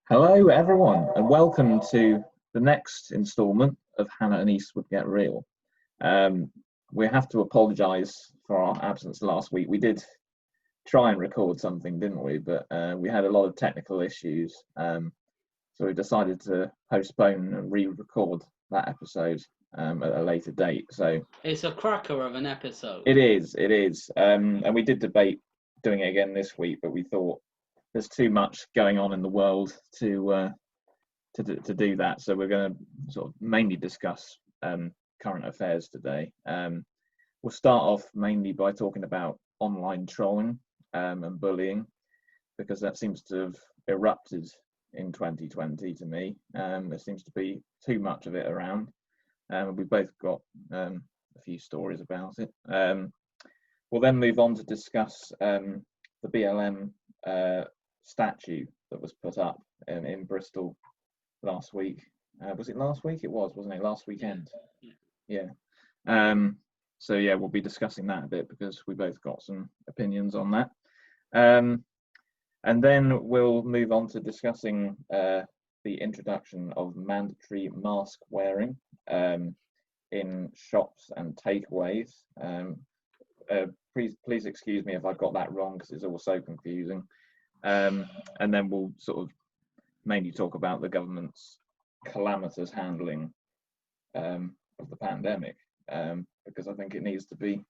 Hello, everyone, and welcome to the next instalment of Hanna and Eastwood Get Real. We have to apologise for our absence last week. We did try and record something, didn't we? But we had a lot of technical issues, so we decided to postpone and re-record that episode at a later date. So it's a cracker of an episode. It is, and we did debate doing it again this week, but we thought there's too much going on in the world to do that. So we're going to sort of mainly discuss current affairs today. We'll start off mainly by talking about online trolling and bullying, because that seems to have erupted in 2020 to me. There seems to be too much of it around. We've both got a few stories about it. We'll then move on to discuss the BLM statue that was put up in Bristol last week. Was it last week? It was, wasn't it? Last weekend. Yeah. So yeah, we'll be discussing that a bit because we both got some opinions on that. And then we'll move on to discussing the introduction of mandatory mask wearing in shops and takeaways. Please excuse me if I got that wrong because it's all so confusing. And then we'll sort of mainly talk about the government's calamitous handling of the pandemic, because I think it needs to be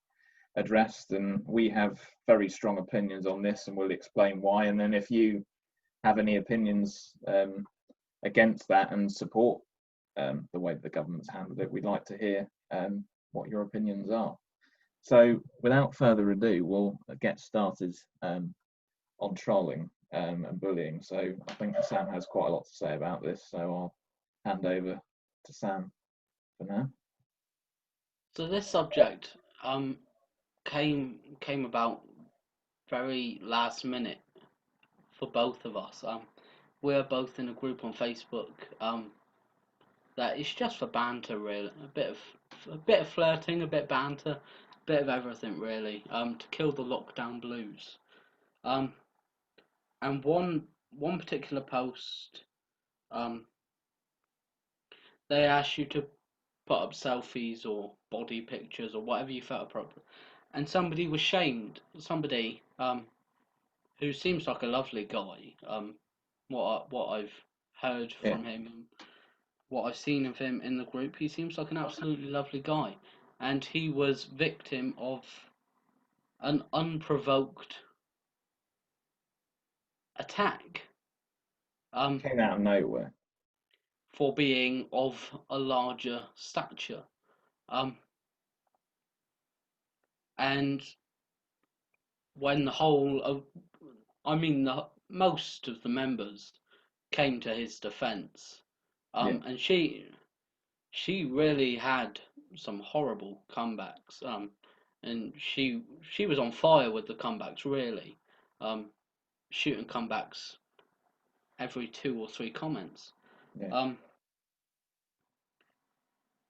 addressed, and we have very strong opinions on this, and we'll explain why. And then if you have any opinions against that and support the way the government's handled it, we'd like to hear what your opinions are. So without further ado, we'll get started on trolling and bullying. So I think Sam has quite a lot to say about this, so I'll hand over to Sam for now. So this subject came about very last minute for both of us. We're both in a group on Facebook that is just for banter, really. A bit of flirting, a bit of banter, a bit of everything, really. To kill the lockdown blues. And one particular post, they asked you to put up selfies or body pictures or whatever you felt appropriate, and somebody was shamed. Somebody who seems like a lovely guy. What I've heard from him, and what I've seen of him in the group, he seems like an absolutely lovely guy, and he was victim of an unprovoked attack. Came out of nowhere. For being of a larger stature. And when most of the members came to his defense, and she really had some horrible comebacks, and she was on fire with the comebacks, really, shooting comebacks every 2 or 3 comments.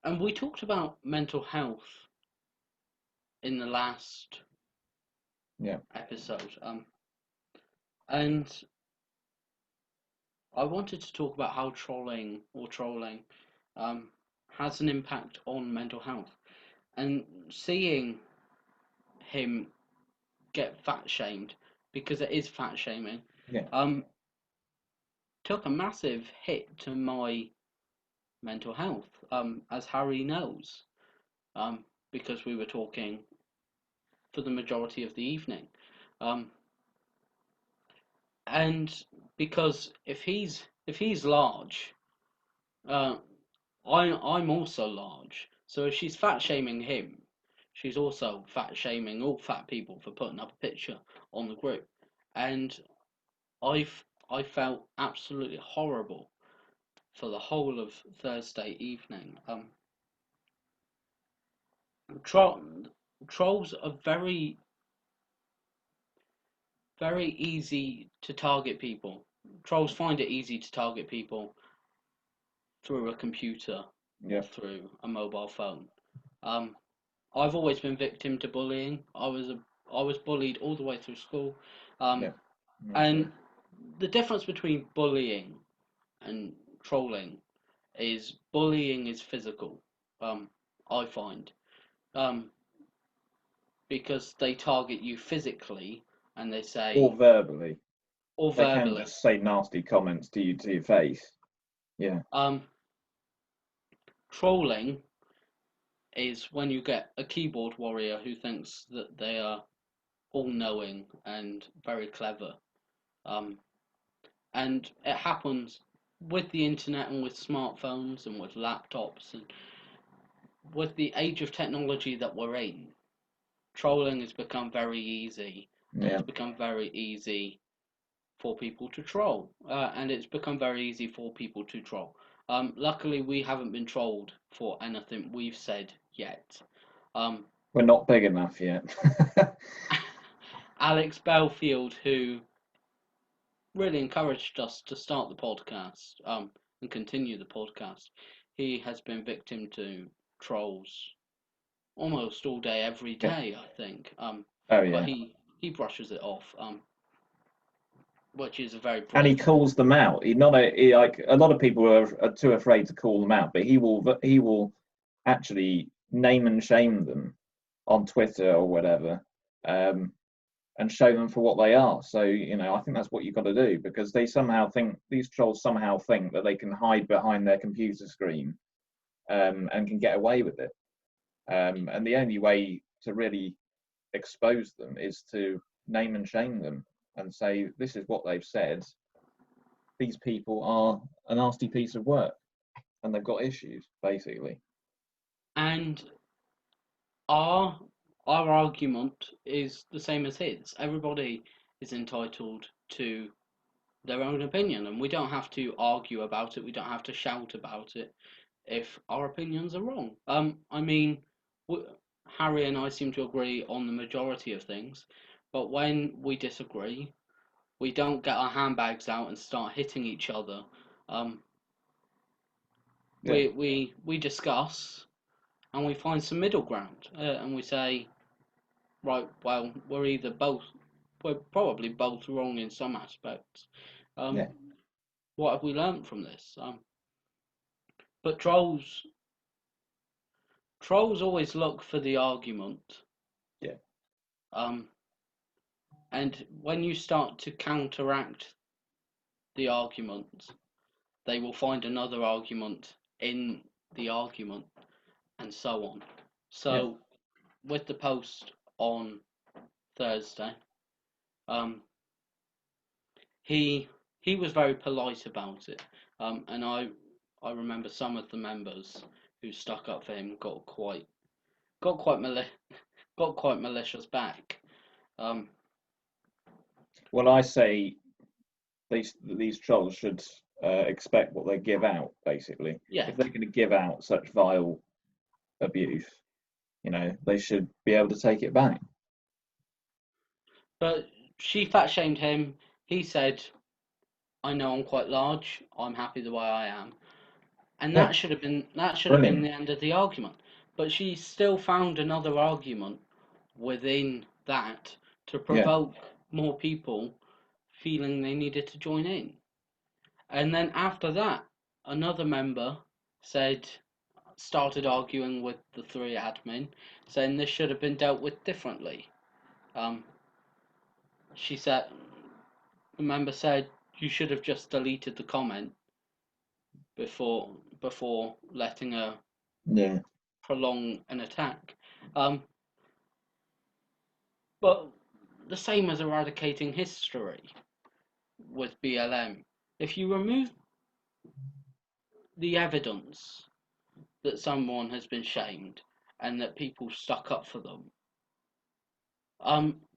And we talked about mental health in the last episode, and I wanted to talk about how trolling has an impact on mental health, and seeing him get fat shamed, because it is fat shaming, took a massive hit to my mental health, as Harry knows, because we were talking for the majority of the evening, and because if he's large, I'm also large, so if she's fat shaming him, she's also fat shaming all fat people for putting up a picture on the group, and I felt absolutely horrible for the whole of Thursday evening. Trolls are very, very easy to target people. Trolls find it easy to target people through a computer, through a mobile phone. I've always been victim to bullying. I was bullied all the way through school, and the difference between bullying and trolling is bullying is physical. I find, um, because they target you physically and they Or say, verbally. or They can verbally. just say nasty comments to you to your face. Yeah. Trolling is when you get a keyboard warrior who thinks that they are all-knowing and very clever. Um, and it happens with the internet and with smartphones and with laptops and with the age of technology that we're in. Trolling has become very easy, and Yeah. it's become very easy for people to troll, and it's become very easy for people to troll. Luckily, we haven't been trolled for anything we've said yet. Um, We're not big enough yet. Alex Belfield, who really encouraged us to start the podcast and continue the podcast, he has been victim to trolls almost all day, every Yeah. day, I think. Oh But yeah. he brushes it off, which is a very And he brave thing. calls them out. He like a lot of people are too afraid to call them out, but he will actually name and shame them on Twitter or whatever, um, and show them for what they are. So I think that's what you've got to do, because these trolls somehow think that they can hide behind their computer screen, and can get away with it. And the only way to really expose them is to name and shame them and say, this is what they've said. These people are a nasty piece of work and they've got issues, basically. And our our argument is the same as his. Everybody is entitled to their own opinion, and we don't have to argue about it. We don't have to shout about it if our opinions are wrong. I mean, Harry and I seem to agree on the majority of things, but when we disagree, we don't get our handbags out and start hitting each other. Um, Yeah. we discuss and we find some middle ground, and we say, right, well, we're probably both wrong in some aspects. Yeah. Um, what have we learned from this? But trolls always look for the argument. Yeah. Um, and when you start to counteract the argument, they will find another argument in the argument, and so on. Yeah. So, with the post on Thursday, um, he he was very polite about it, and I remember some of the members who stuck up for him got quite got quite malicious back. Um, Well, I say these trolls should expect what they give out, basically. yeah, If they're going to give out such vile abuse, they should be able to take it back. but she fat shamed him. He said, "I know I'm quite large. I'm happy the way I am." And Yeah. that should have been Brilliant. the end of the argument. But she still found another argument within that to Yeah. provoke more people feeling they needed to join in. And then after that, another member said started arguing with the three admin, saying this should have been dealt with differently. Um, she said the member said you should have just deleted the comment before letting her Yeah. prolong an attack. Um, but the same as eradicating history with BLM. If you remove the evidence that someone has been shamed and that people stuck up for them,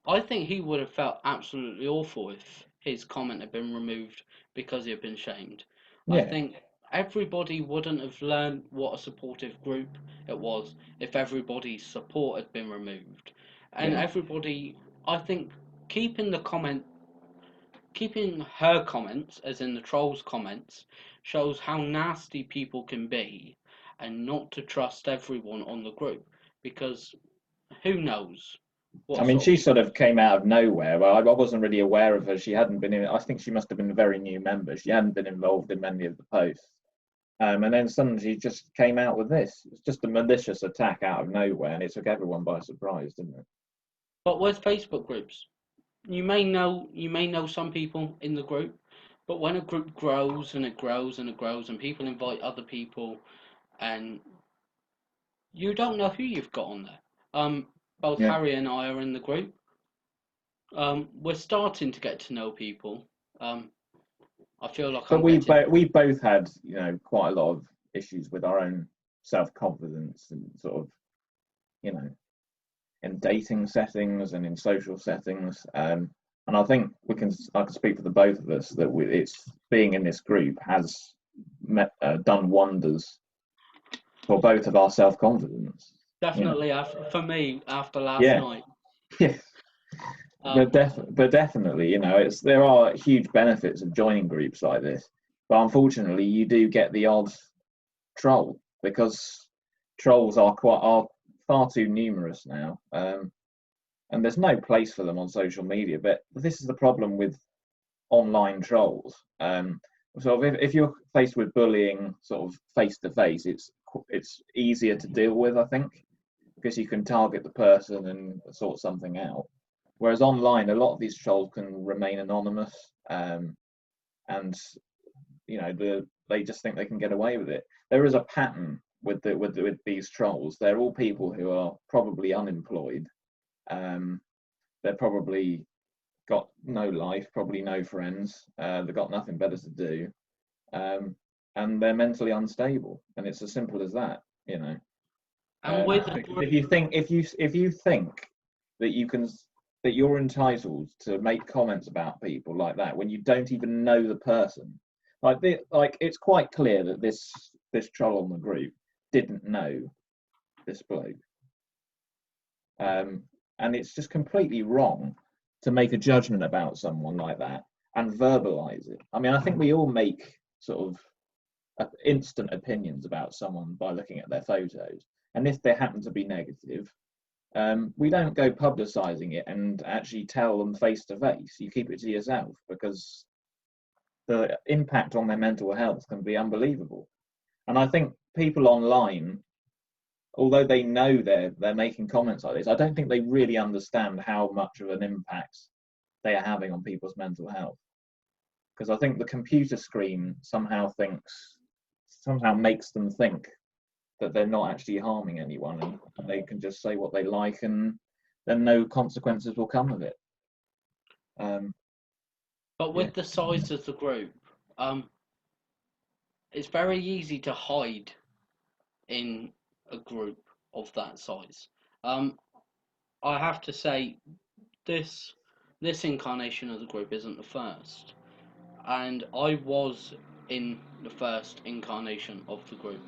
I think he would have felt absolutely awful if his comment had been removed because he had been shamed. I Yeah. think everybody wouldn't have learned what a supportive group it was if everybody's support had been removed. And Yeah. everybody, I think, keeping the comment, keeping her comments, as in the trolls' comments, shows how nasty people can be and not to trust everyone on the group because who knows? I What mean, sort of she people? sort of came out of nowhere. Well, I wasn't really aware of her. She hadn't been in. I think she must have been a very new member. She hadn't been involved in many of the posts. And then suddenly she just came out with this. It's just a malicious attack out of nowhere, and it took everyone by surprise, didn't it? But with Facebook groups, you may know some people in the group, but when a group grows and it grows and it grows and people invite other people and you don't know who you've got on there. Both Yeah. Harry and I are in the group. We're starting to get to know people. Um, I feel like But I'm getting. we both had, quite a lot of issues with our own self confidence and sort of, you know, in dating settings and in social settings. And I think I can speak for the both of us that it's being in this group has done wonders for both of our self confidence. You know, Definitely, for me, after last yeah, night. yeah. Um, But definitely, there are huge benefits of joining groups like this. But unfortunately, you do get the odd troll because trolls are far too numerous now, and there's no place for them on social media. But this is the problem with online trolls. So if you're faced with bullying, sort of face to face, it's easier to deal with, I think, because you can target the person and sort something out. Whereas online, a lot of these trolls can remain anonymous, and they just think they can get away with it. There is a pattern with these trolls. They're all people who are probably unemployed. They're probably got no life, probably no friends. They've got nothing better to do, and they're mentally unstable. And it's as simple as that. and with the Because group, if you think that you're entitled to make comments about people like that when you don't even know the person, like it's quite clear that this troll on the group didn't know this bloke, and it's just completely wrong to make a judgment about someone like that and verbalize it. I mean, I think we all make sort of instant opinions about someone by looking at their photos, and if they happen to be negative, we don't go publicizing it and actually tell them face to face. You keep it to yourself because the impact on their mental health can be unbelievable. And I think people online, although they know they're making comments like this, I don't think they really understand how much of an impact they are having on people's mental health. Because I think the computer screen somehow makes them think that they're not actually harming anyone, and they can just say what they like, and then no consequences will come of it. but Yeah, with the size of the group, um, it's very easy to hide in a group of that size. Um, I have to say this this incarnation of the group isn't the first, and I was in the first incarnation of the group,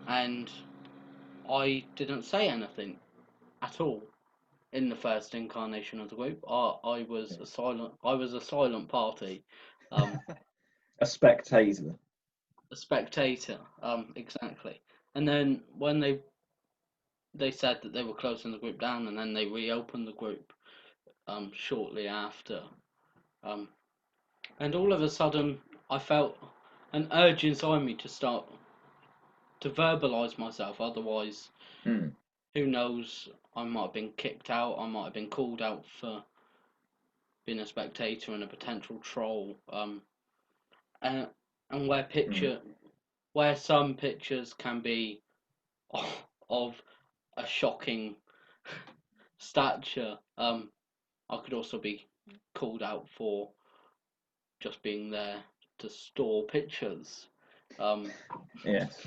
and I didn't say anything at all in the first incarnation of the group. I was yeah. a silent. I was a silent party, um, A spectator. a spectator. Exactly. And then when they said that they were closing the group down, and then they reopened the group shortly after. Um, and all of a sudden, I felt an urge inside me to start to verbalise myself. Otherwise, Mm, who knows? I might have been kicked out. I might have been called out for being a spectator and a potential troll. And and mm. where some pictures can be of a shocking stature, I could also be called out for just being there to store pictures. Um, Yes.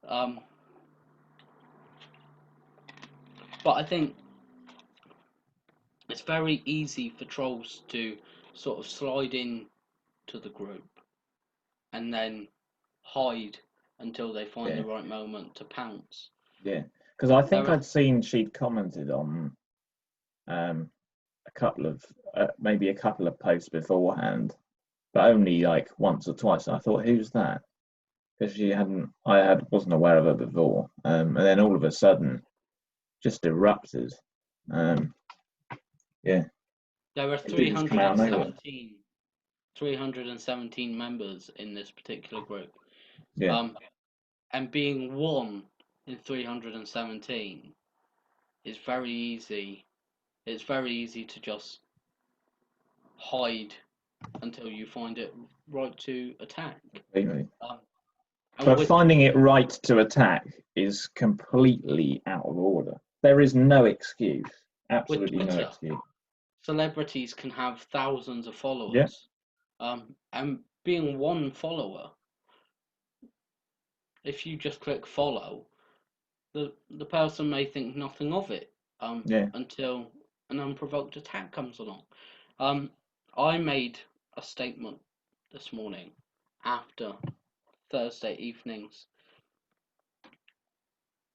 um, but I think it's very easy for trolls to sort of slide in to the group and then hide until they find Yeah. the right moment to pounce. Yeah. Because I There think are, I'd seen she'd commented on um, a couple of maybe a couple of posts beforehand, but only like once or twice. And I thought, who's that? Because wasn't aware of her before, and then all of a sudden, just erupted Yeah, There are it did just come out of nowhere. 317 members in this particular group. Yeah, And being one in 317 is very easy. It's very easy to just hide until you find it right to attack. completely. And But with finding it right to attack is completely out of order. There is no excuse. Absolutely no Twitter, excuse. celebrities can have thousands of Yeah, followers. And being one follower, if you just click follow, the person may think nothing of it yeah. until an unprovoked attack comes along. I made a statement this morning after Thursday evening's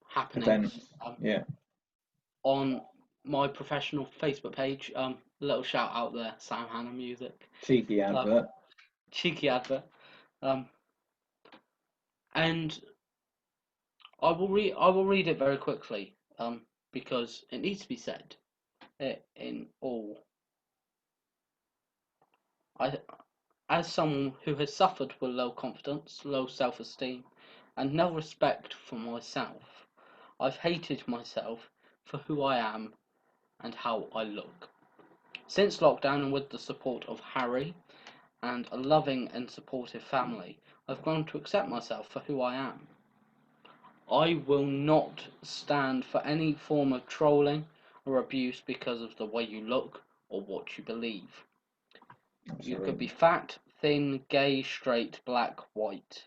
happenings Events. Yeah. on my professional Facebook page. A little shout out there, Sam Hanna Music. Cheeky advert. Cheeky advert. And I will read it very quickly because it needs to be said in all. As someone who has suffered with low confidence, low self-esteem, and no respect for myself, I've hated myself for who I am and how I look. Since lockdown, and with the support of Harry and a loving and supportive family, I've grown to accept myself for who I am. I will not stand for any form of trolling or abuse because of the way you look or what you believe. Absolutely. You could be fat, thin, gay, straight, black, white.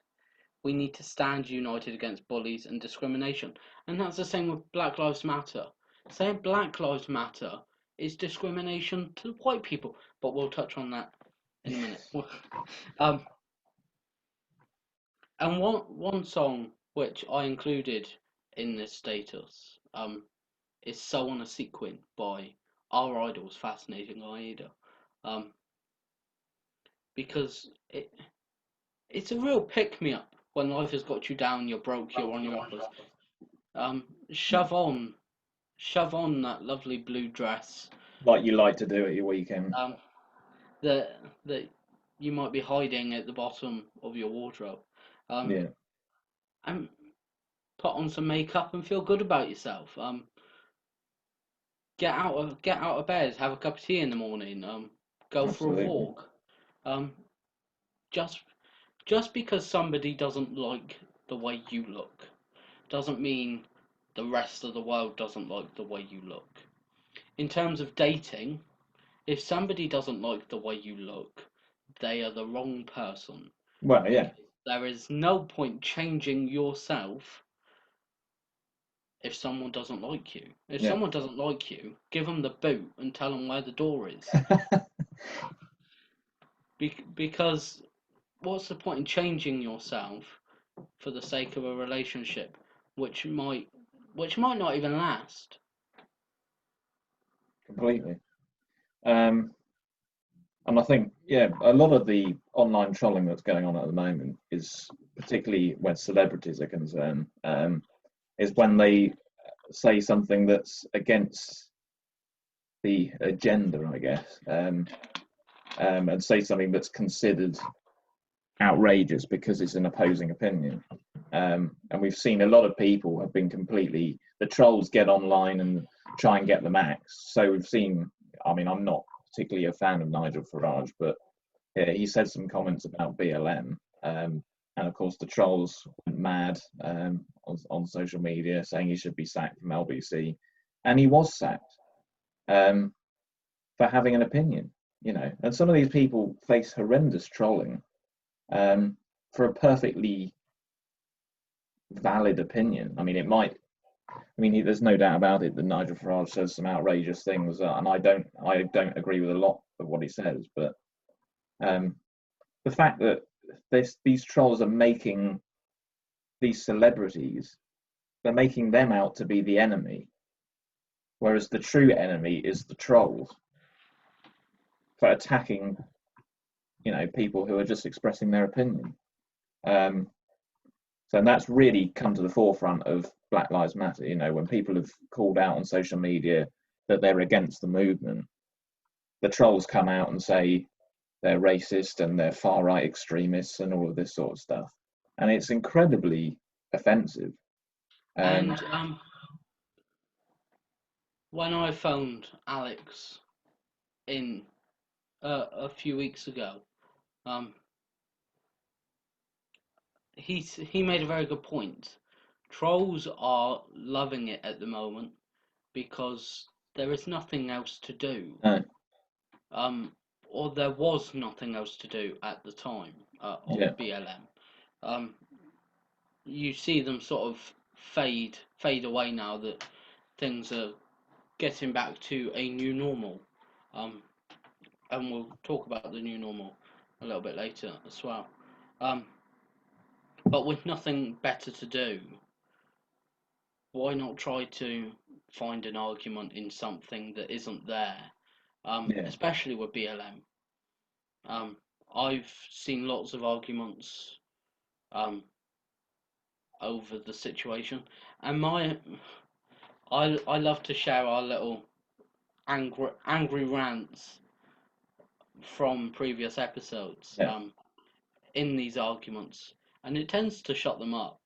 We need to stand united against bullies and discrimination. And that's the same with Black Lives Matter. Saying Black Lives Matter is discrimination to white people, but we'll touch on that in a minute. And one song which I included in this status is "So on a Sequin" by our idols, Fascinating Aida, because it's a real pick me up when life has got you down, you're broke, you're on your uppers. Shove on that lovely blue dress. Like you like to do at your weekend. That you might be hiding at the bottom of your wardrobe. Yeah. And put on some makeup and feel good about yourself. Get out of bed, have a cup of tea in the morning. Go Absolutely. for a walk. Just because somebody doesn't like the way you look doesn't mean the rest of the world doesn't like the way you look. In terms of dating, if somebody doesn't like the way you look, they are the wrong person. Well, yeah. There is no point changing yourself if someone doesn't like you. If Yeah. someone doesn't like you, give them the boot and tell them where the door is. Because what's the point in changing yourself for the sake of a relationship which might not even last? Completely. And I think, yeah, a lot of the online trolling that's going on at the moment is, particularly when celebrities are concerned, is when they say something that's against the agenda, I guess, and say something that's considered outrageous because it's an opposing opinion. And we've seen a lot of people have been the trolls get online and try and get the max. So we've seen, I mean, I'm not particularly a fan of Nigel Farage, but yeah, he said some comments about BLM. And of course, the trolls went mad on social media saying he should be sacked from LBC. And he was sacked for having an opinion, And some of these people face horrendous trolling for a perfectly valid opinion. I mean, there's no doubt about it that Nigel Farage says some outrageous things, and I don't agree with a lot of what he says. But the fact that these trolls are making these celebrities, they're making them out to be the enemy, whereas the true enemy is the trolls for attacking, people who are just expressing their opinion. So that's really come to the forefront of Black Lives Matter. When people have called out on social media that they're against the movement, the trolls come out and say they're racist and they're far right extremists and all of this sort of stuff, and it's incredibly offensive. And when I phoned Alex in a few weeks ago, he made a very good point. Trolls are loving it at the moment because there is nothing else to do. Or there was nothing else to do at the time of BLM. You see them sort of fade away now that things are getting back to a new normal. And we'll talk about the new normal a little bit later as well. But with nothing better to do, why not try to find an argument in something that isn't there? Especially with BLM. I've seen lots of arguments over the situation, and I love to share our little angry rants from previous episodes in these arguments, and it tends to shut them up.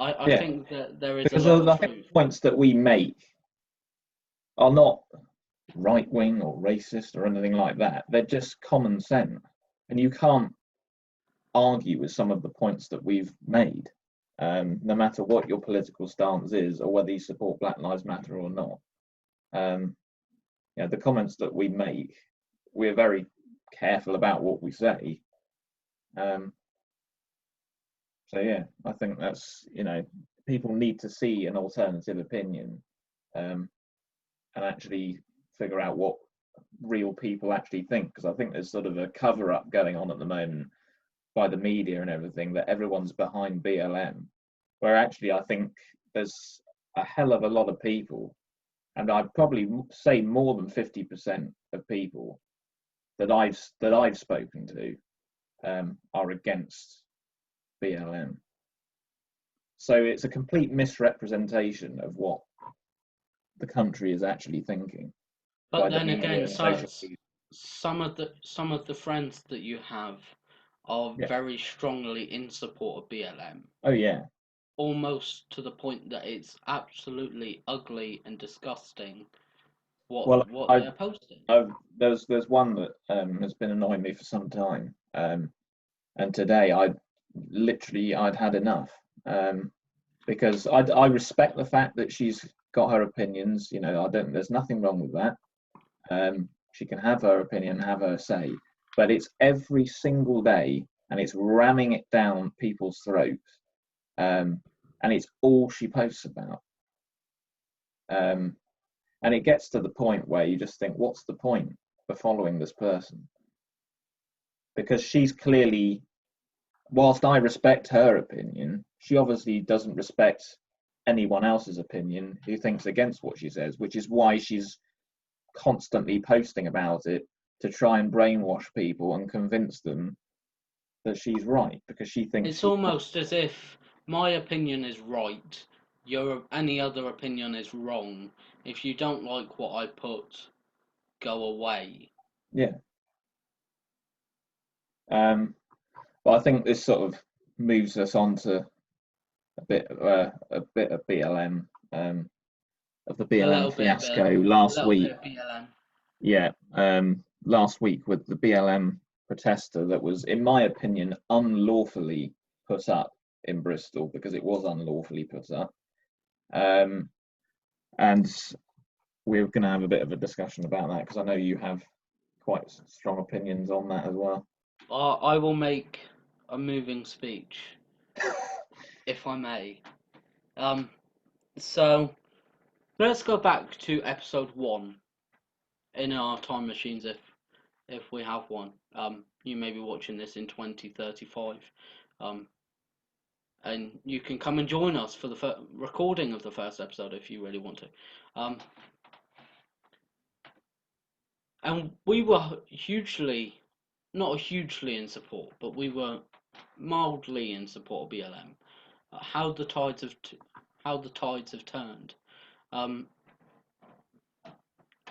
I think that there is because a lot I of think truth. the points that we make are not right wing or racist or anything like that. They're just common sense, and you can't argue with some of the points that we've made, no matter what your political stance is or whether you support Black Lives Matter or not. The comments that we make, we're very careful about what we say. So yeah, I think that's, people need to see an alternative opinion, and actually figure out what real people actually think, because I think there's sort of a cover up going on at the moment by the media and everything, that everyone's behind BLM, where actually I think there's a hell of a lot of people, and I'd probably say more than 50% of people that I've spoken to are against BLM. So it's a complete misrepresentation of what the country is actually thinking. But then again, some of the friends that you have are very strongly in support of BLM. Oh yeah. Almost to the point that it's absolutely ugly and disgusting what they're posting. There's one that has been annoying me for some time, and today I'd had enough, because I respect the fact that she's got her opinions. There's nothing wrong with that. She can have her opinion, have her say, but it's every single day, and it's ramming it down people's throats, and it's all she posts about. And it gets to the point where you just think, what's the point of following this person? Because she's clearly, whilst I respect her opinion, she obviously doesn't respect anyone else's opinion who thinks against what she says, which is why she's constantly posting about it, to try and brainwash people and convince them that she's right, because she thinks it's almost as if my opinion is right, any other opinion is wrong. If you don't like what I put, go away. Yeah. But I think this sort of moves us on to a bit of BLM, of the BLM fiasco last week. Yeah, last week with the BLM protester that was, in my opinion, unlawfully put up in Bristol, because it was unlawfully put up. And we're going to have a bit of a discussion about that, because I know you have quite strong opinions on that as well. I will make a moving speech, if I may. So let's go back to episode 1 in our time machines, if we have one. You may be watching this in 2035, and you can come and join us for the recording of the first episode if you really want to. And we were not hugely in support, but we were mildly in support of BLM. How the tides have turned.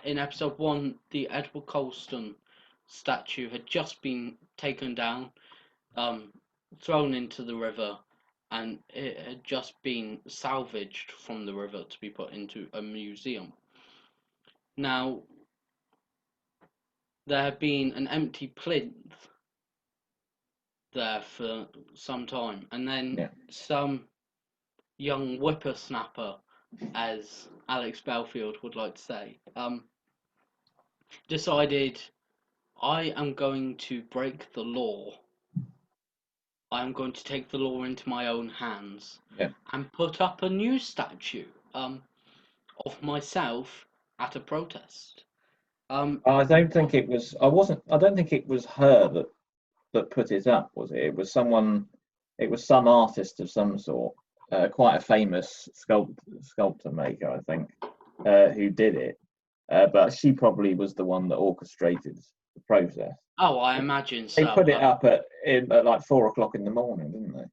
in episode 1, the Edward Colston statue had just been taken down, thrown into the river, and it had just been salvaged from the river to be put into a museum. Now, there had been an empty plinth there for some time, and then some young whippersnapper, as Alex Belfield would like to say, decided, I am going to break the law. I am going to take the law into my own hands and put up a new statue of myself at a protest. I don't think it was. I don't think it was her that put it up, was it? It was someone. It was some artist of some sort, quite a famous sculptor maker, I think, who did it. But she probably was the one that orchestrated the process. Oh, I imagine so. They put it up at like 4 o'clock in the morning, didn't they?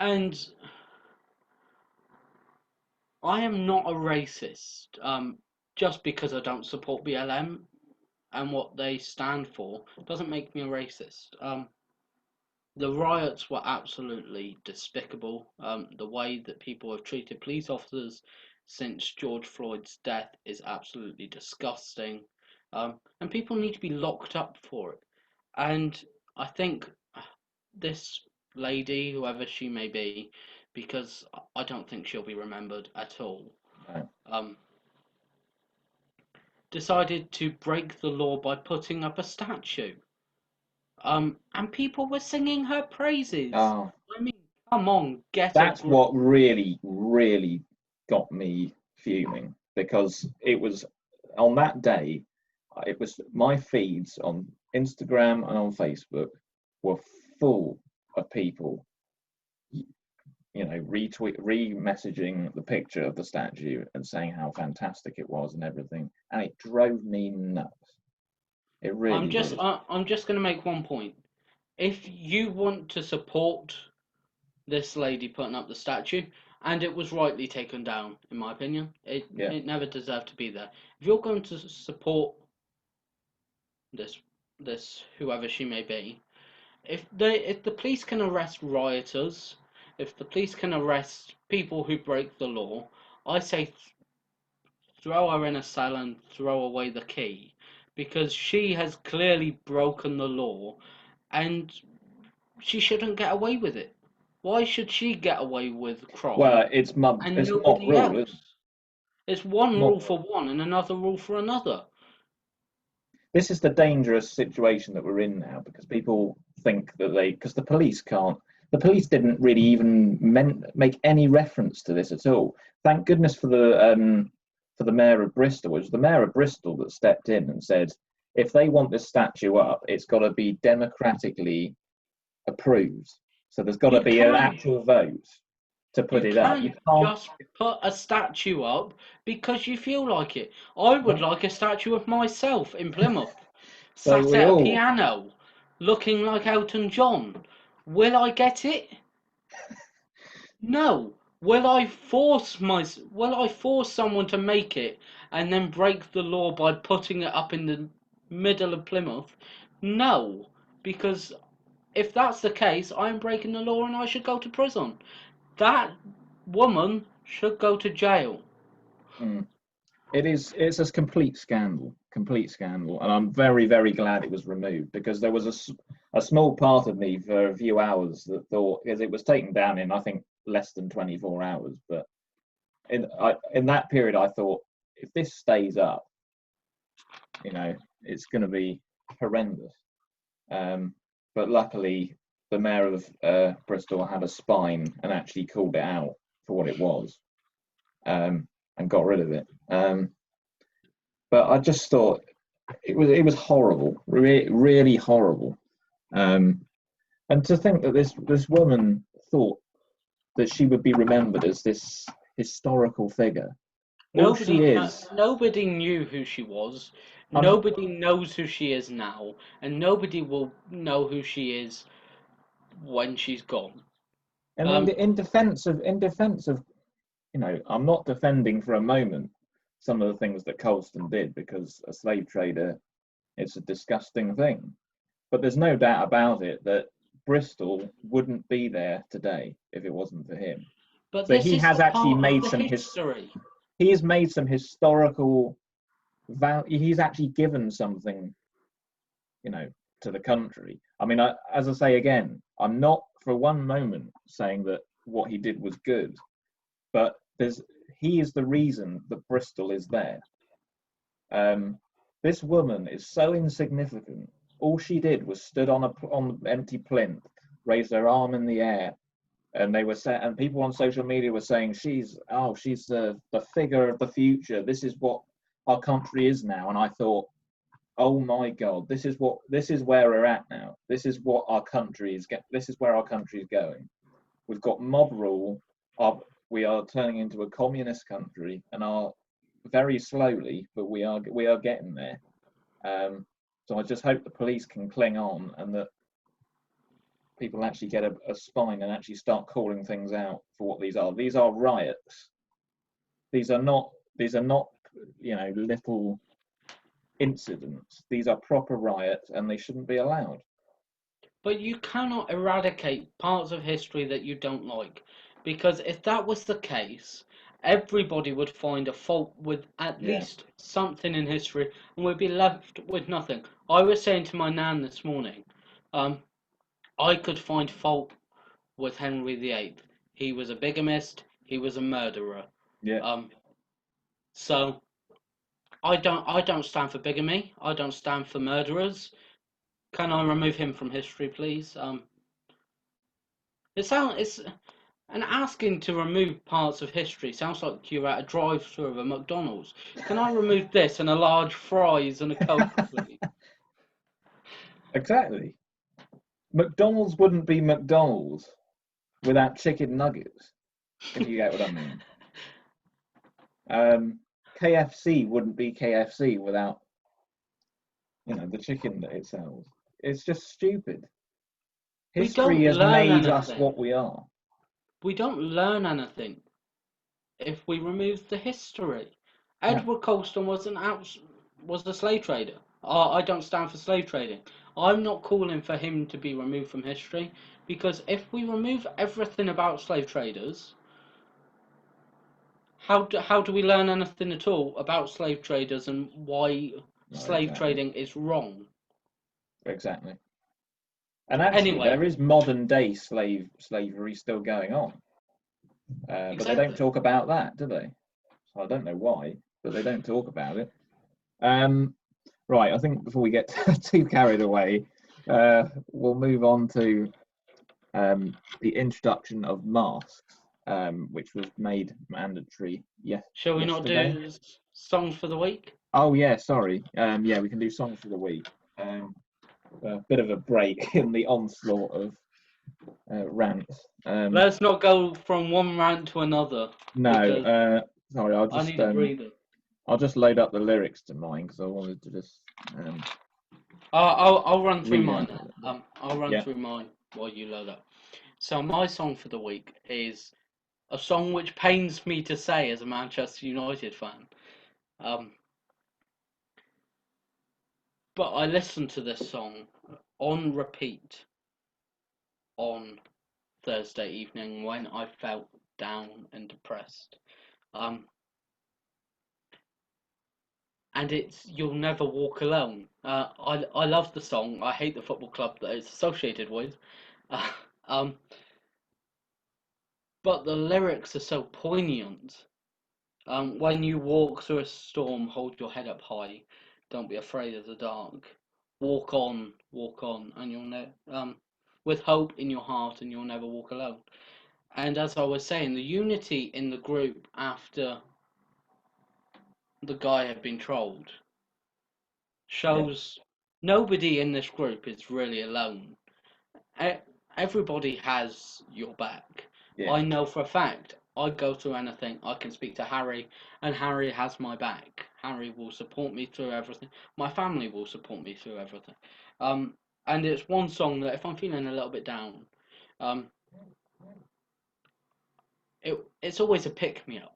And I am not a racist, just because I don't support BLM and what they stand for doesn't make me a racist. The riots were absolutely despicable. The way that people have treated police officers since George Floyd's death is absolutely disgusting. And people need to be locked up for it. And I think this lady, whoever she may be, because I don't think she'll be remembered at all, decided to break the law by putting up a statue. And people were singing her praises. Oh, I mean, come on, that's what really, really got me fuming, because it was on that day. It was my feeds on Instagram and on Facebook were full of people, re-messaging the picture of the statue and saying how fantastic it was and everything, and it drove me nuts. It really. I'm just going to make one point. If you want to support this lady putting up the statue, and it was rightly taken down, in my opinion, it never deserved to be there. If you're going to support this whoever she may be, if the police can arrest rioters, if the police can arrest people who break the law, I say throw her in a cell and throw away the key, because she has clearly broken the law, and she shouldn't get away with it. Why should she get away with crime? Well, it's nobody else? It's one rule for one and another rule for another. This is the dangerous situation that we're in now, because people think that because the police can't. The police didn't really even make any reference to this at all. Thank goodness for the mayor of Bristol. It was the mayor of Bristol that stepped in and said, if they want this statue up, it's got to be democratically approved. So there's got to be an actual vote to put it up. You can't just put a statue up because you feel like it. I would like a statue of myself in Plymouth, sat at a piano, looking like Elton John. Will I get it? No. Will I force someone to make it and then break the law by putting it up in the middle of Plymouth? No, because if that's the case, I'm breaking the law and I should go to prison. That woman should go to jail. It's a complete scandal, and I'm very, very glad it was removed, because there was a small part of me for a few hours that thought, because it was taken down in, I think, less than 24 hours, but in that period I thought, if this stays up, it's going to be horrendous. But luckily the mayor of Bristol had a spine and actually called it out for what it was, and got rid of it. But I just thought it was horrible, really horrible. And to think that this woman thought that she would be remembered as this historical figure. Nobody knew who she was. Nobody knows who she is now, and nobody will know who she is when she's gone. And in defense of, I'm not defending for a moment some of the things that Colston did, because a slave trader, it's a disgusting thing. But there's no doubt about it that Bristol wouldn't be there today if it wasn't for him. But So this he is has the actually part of made the some history. he has made some historical value. He's actually given something, you know, to the country. I mean, as I say again, I'm not for one moment saying that what he did was good, but he is the reason that Bristol is there. This woman is so insignificant. All she did was stood on an empty plinth, raised her arm in the air, and and people on social media were saying she's the figure of the future. This is what our country is now. And I thought, oh my God, this is where we're at now. This is what our country is. This is where our country is going. We've got mob rule. We are turning into a communist country, and are very slowly, but we are getting there. So I just hope the police can cling on, and that people actually get a spine and actually start calling things out for what these are. These are riots. These are not little incidents. These are proper riots, and they shouldn't be allowed. But you cannot eradicate parts of history that you don't like, because if that was the case, everybody would find a fault with at least something in history, and we'd be left with nothing. I was saying to my nan this morning, I could find fault with Henry VIII. He was a bigamist. He was a murderer. Yeah. So I don't stand for bigamy. I don't stand for murderers. Can I remove him from history, please? It's and asking to remove parts of history sounds like you're at a drive-through of a McDonald's. Can I remove this and a large fries and a Coke, please? Exactly. McDonald's wouldn't be McDonald's without chicken nuggets, if you get what I mean. KFC wouldn't be KFC without, the chicken that it sells. It's just stupid. History has made us what we are. We don't learn anything if we remove the history. Edward Colston was a slave trader. I don't stand for slave trading. I'm not calling for him to be removed from history, because if we remove everything about slave traders, how do we learn anything at all about slave traders and why slave trading is wrong? Exactly. And actually, there is modern day slavery still going on, but they don't talk about that, do they? So I don't know why, but they don't talk about it. Right, I think before we get too carried away, we'll move on to the introduction of masks, which was made mandatory. Shall we not do songs for the week? Oh yeah, sorry. Yeah, we can do songs for the week. A bit of a break in the onslaught of rants. Let's not go from one rant to another. No, sorry. I need a breather. I'll just load up the lyrics to mine, because I wanted to just. I'll run through mine. I'll run through mine while you load up. So my song for the week is a song which pains me to say as a Manchester United fan. But I listened to this song on repeat on Thursday evening when I felt down and depressed. And it's You'll Never Walk Alone. I love the song. I hate the football club that it's associated with. But the lyrics are so poignant. When you walk through a storm, hold your head up high. Don't be afraid of the dark. Walk on, and you'll with hope in your heart, and you'll never walk alone. And as I was saying, the unity in the group after the guy had been trolled shows nobody in this group is really alone. Everybody has your back. I know for a fact, I go through anything, I can speak to Harry, and Harry has my back. Harry will support me through everything. My family will support me through everything. And it's one song that if I'm feeling a little bit down, it's always a pick-me-up.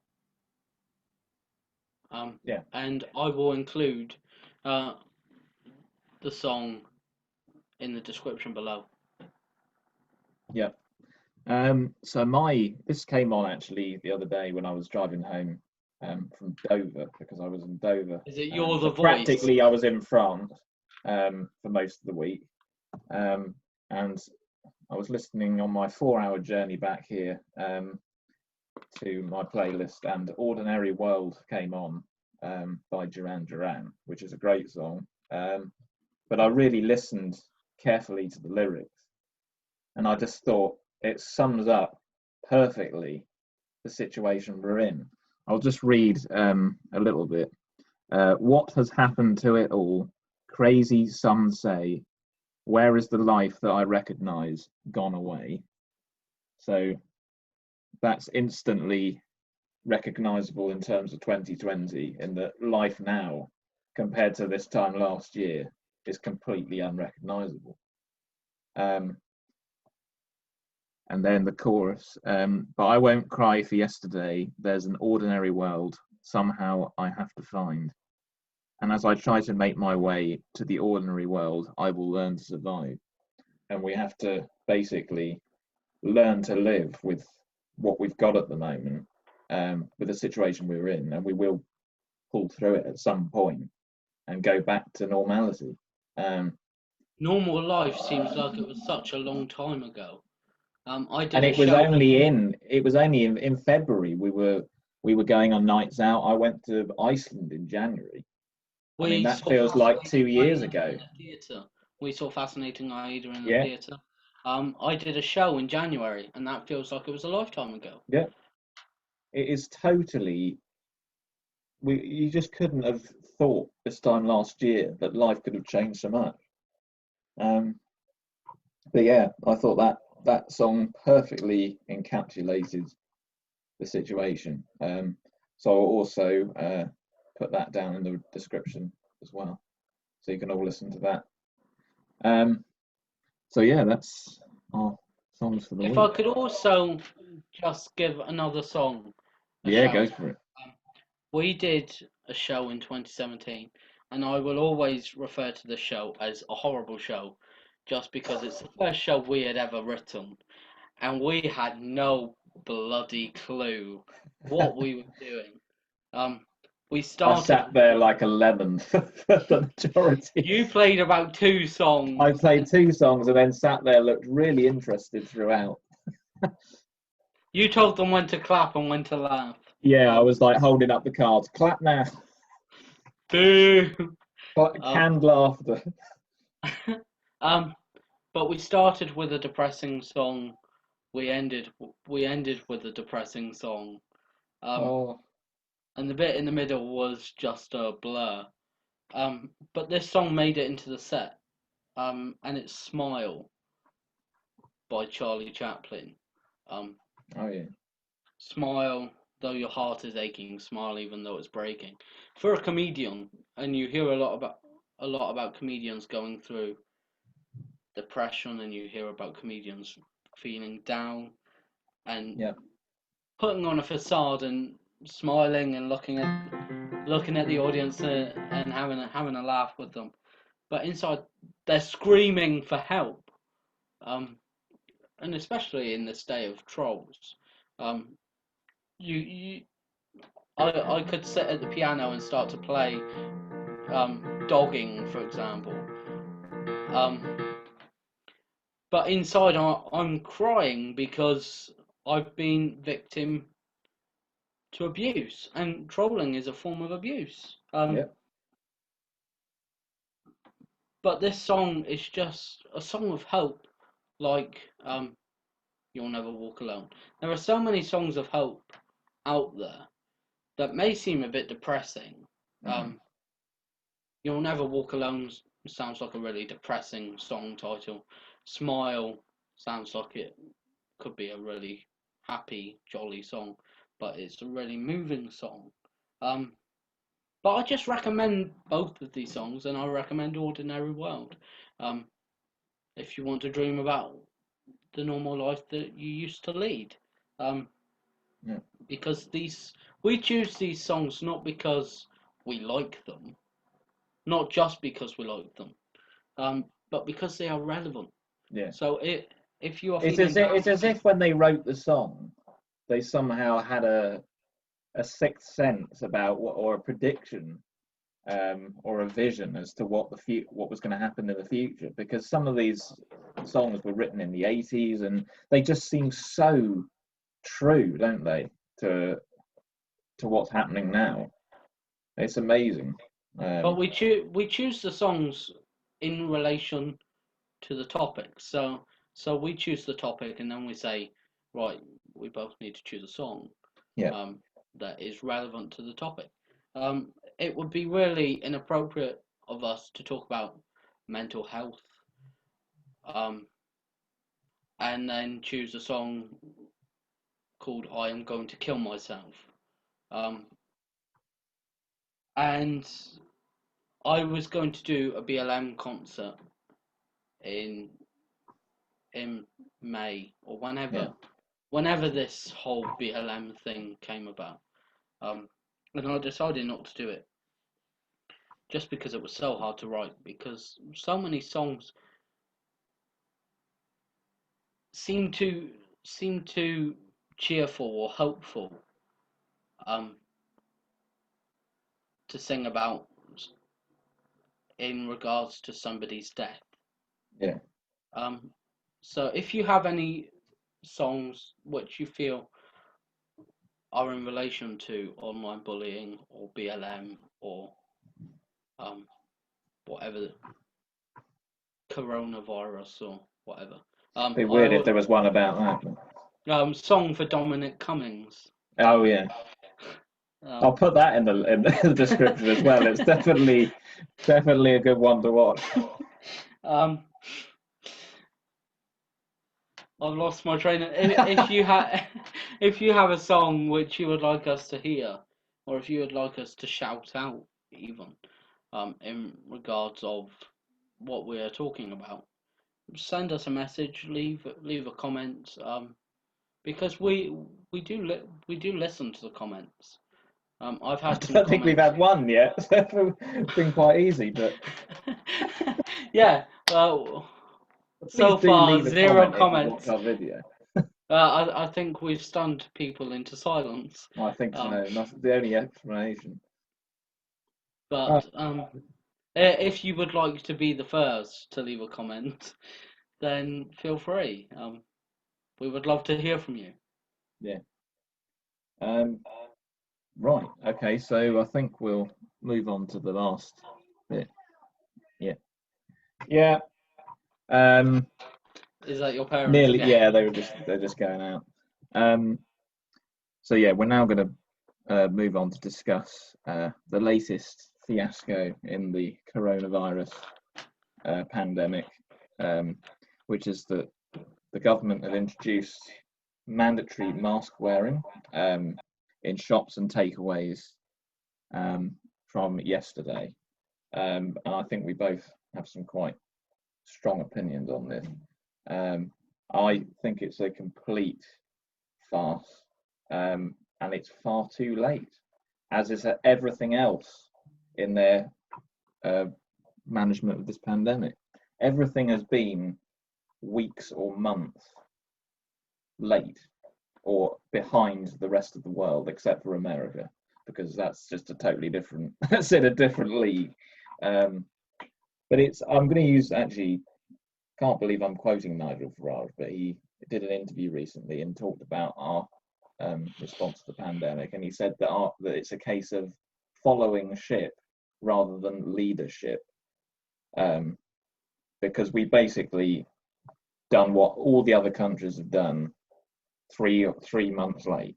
Yeah. And I will include the song in the description below. Yeah. So this came on actually the other day when I was driving home from Dover, because I was in Dover. Is it You're the So Voice? practically, I was in France for most of the week, and I was listening on my 4-hour journey back here to my playlist, and "Ordinary World" came on by Duran Duran, which is a great song. But I really listened carefully to the lyrics, and I just thought it sums up perfectly the situation we're in. I'll just read a little bit. What has happened to it all? Crazy, some say. Where is the life that I recognize gone away? So that's instantly recognizable in terms of 2020, in that life now compared to this time last year is completely unrecognizable. And then the chorus, but I won't cry for yesterday. There's an ordinary world somehow I have to find. And as I try to make my way to the ordinary world, I will learn to survive. And we have to basically learn to live with what we've got at the moment, with the situation we're in, and we will pull through it at some point and go back to normality. Normal life seems like it was such a long time ago. I did And a show. it was only in February we were going on nights out. I went to Iceland in January. I mean, We that saw feels like 2 Fascinating years Aida ago. in the theatre. We saw Fascinating Aida in the Yeah, theatre. I did a show in January, and that feels like it was a lifetime ago. yeah. It is totally. You just couldn't have thought this time last year that life could have changed so much. Um, but yeah, I thought that song perfectly encapsulated the situation. So I'll also put that down in the description as well, so you can all listen to that. So yeah, that's our songs for the If I week. could also just give another song a Yeah, shout. go for it. We did a show in 2017, and I will always refer to the show as a horrible show, just because it's the first show we had ever written, and we had no bloody clue what we were doing. We I started. sat there like a lemon for the majority. You played about 2 songs. I played 2 songs and then sat there, looked really interested throughout. You told them when to clap and when to laugh. Yeah, I was like holding up the cards. Clap now. Boo. Canned laughter. But we started with a depressing song. We ended with a depressing song. Oh, And the bit in the middle was just a blur. But this song made it into the set. And it's "Smile" by Charlie Chaplin. Um, oh yeah. Smile, though your heart is aching. Smile, even though it's breaking. For a comedian, and you hear a lot about comedians going through depression, and you hear about comedians feeling down and Yeah. putting on a facade and smiling and looking at the audience and having a laugh with them, but inside they're screaming for help. Um, and especially in this day of trolls, um, you I could sit at the piano and start to play dogging, for example. Um, but inside I'm crying because I've been victim to abuse, and trolling is a form of abuse. Yeah. But this song is just a song of hope, like "You'll Never Walk Alone." There are so many songs of hope out there that may seem a bit depressing. Mm-hmm. "You'll Never Walk Alone" sounds like a really depressing song title. "Smile" sounds like it could be a really happy, jolly song, but it's a really moving song. Um, But I just recommend both of these songs, and I recommend "Ordinary World" um, if you want to dream about the normal life that you used to lead. Um, Yeah. because these we choose these songs not because we like them, not just because we like them, but because they are relevant. Yeah. So if you are It's feeling as if, down, it's as if when they wrote the song, they somehow had a sixth sense about what, or a prediction, or a vision as to what was going to happen in the future. Because some of these songs were written in the 80s, and they just seem so true, don't they, to what's happening now? It's amazing. but we choose the songs in relation to the topic. So we choose the topic, and then we say, right, we both need to choose a song Yeah. that is relevant to the topic. It would be really inappropriate of us to talk about mental health, and then choose a song called "I Am Going to Kill Myself." Um, and I was going to do a BLM concert in in May or whenever this whole BLM thing came about. And I decided not to do it just because it was so hard to write, because so many songs seem too cheerful or hopeful to sing about in regards to somebody's death. Yeah. So if you have any songs which you feel are in relation to online bullying or BLM or whatever, coronavirus or whatever. It'd be weird if there was one about that. Song for Dominic Cummings. Oh yeah. I'll put that in the description as well. It's definitely a good one to watch. I've lost my train. If you have a song which you would like us to hear, or if you would like us to shout out, even in regards of what we are talking about, send us a message. Leave a comment. Because we do listen to the comments. I've I had some don't think we've comments. had one yet. It's been quite easy, but Yeah, well, please so do far leave a 0 comment if you watch comments. our video. I think we've stunned people into silence. I think so. That's the only explanation. But if you would like to be the first to leave a comment, then feel free. We would love to hear from you. Yeah. Right. Okay. So I think we'll move on to the last bit. Yeah. Yeah. Is that your parents Nearly. again? Yeah. They're just going out. So yeah, we're now going to move on to discuss the latest fiasco in the coronavirus pandemic, which is that the government have introduced mandatory mask wearing in shops and takeaways from yesterday. And I think we both have some quite strong opinions on this. I think it's a complete farce, and it's far too late, as is everything else in their management of this pandemic. Everything has been weeks or months late or behind the rest of the world, except for America, because that's just a totally different, that's in a different league. But I'm going to use, actually, can't believe I'm quoting Nigel Farage, but he did an interview recently and talked about our response to the pandemic, and he said that it's a case of following ship rather than leadership, because we basically done what all the other countries have done 3 months late,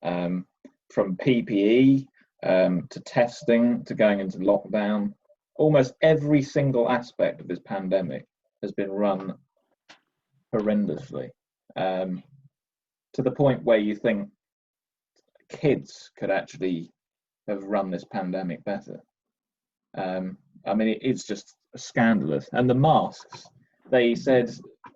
from PPE to testing to going into lockdown. Almost every single aspect of this pandemic has been run horrendously, to the point where you think kids could actually have run this pandemic better. I mean, it's just scandalous. And the masks, they said,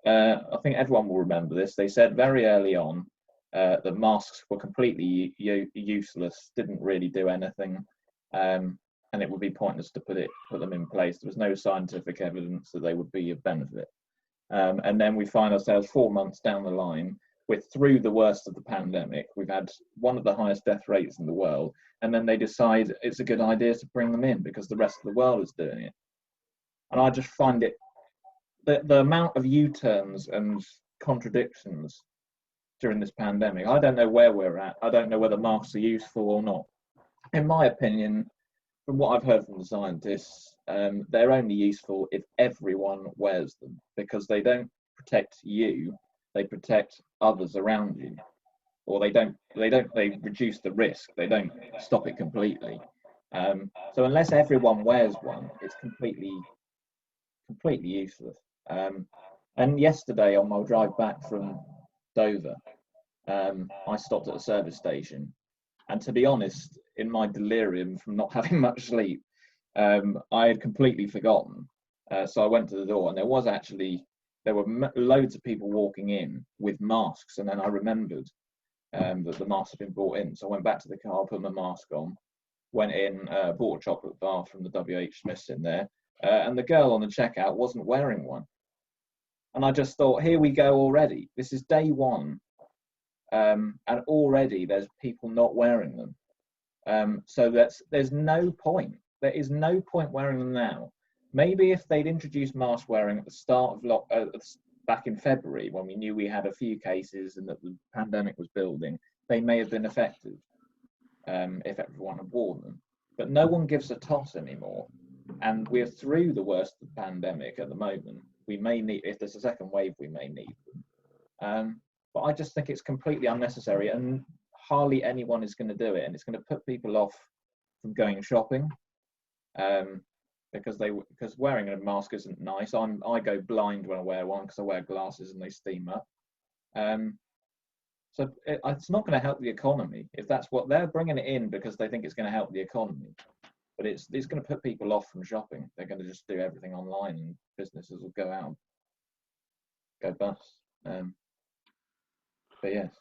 I think everyone will remember this, they said very early on The masks were completely useless, didn't really do anything, and it would be pointless to put them in place. There was no scientific evidence that they would be of benefit. And then we find ourselves 4 months down the line. We're through the worst of the pandemic. We've had one of the highest death rates in the world, and then they decide it's a good idea to bring them in because the rest of the world is doing it. And I just find it, the amount of U-turns and contradictions during this pandemic. I don't know where we're at. I don't know whether masks are useful or not. In my opinion, from what I've heard from the scientists, they're only useful if everyone wears them, because they don't protect you, they protect others around you, or they reduce the risk, they don't stop it completely. So unless everyone wears one, it's completely useless. And yesterday on my drive back from Dover, I stopped at a service station, and to be honest, in my delirium from not having much sleep, I had completely forgotten. So I went to the door, and there were loads of people walking in with masks, and then I remembered that the masks had been brought in. So I went back to the car, put my mask on, went in, bought a chocolate bar from the WH Smiths in there, and the girl on the checkout wasn't wearing one. And I just thought, here we go already. This is day one, and already there's people not wearing them. So there's no point. There is no point wearing them now. Maybe if they'd introduced mask wearing at the start of back in February, when we knew we had a few cases and that the pandemic was building, they may have been effective if everyone had worn them. But no one gives a toss anymore, and we're through the worst of the pandemic at the moment. We may need, if there's a second wave, we may need them. But I just think it's completely unnecessary, and hardly anyone is going to do it, and it's going to put people off from going shopping, because wearing a mask isn't nice. I go blind when I wear one because I wear glasses and they steam up. So it's not going to help the economy if that's what they're bringing it in, because they think it's going to help the economy. But it's going to put people off from shopping. They're going to just do everything online, and businesses will go bust. But yes,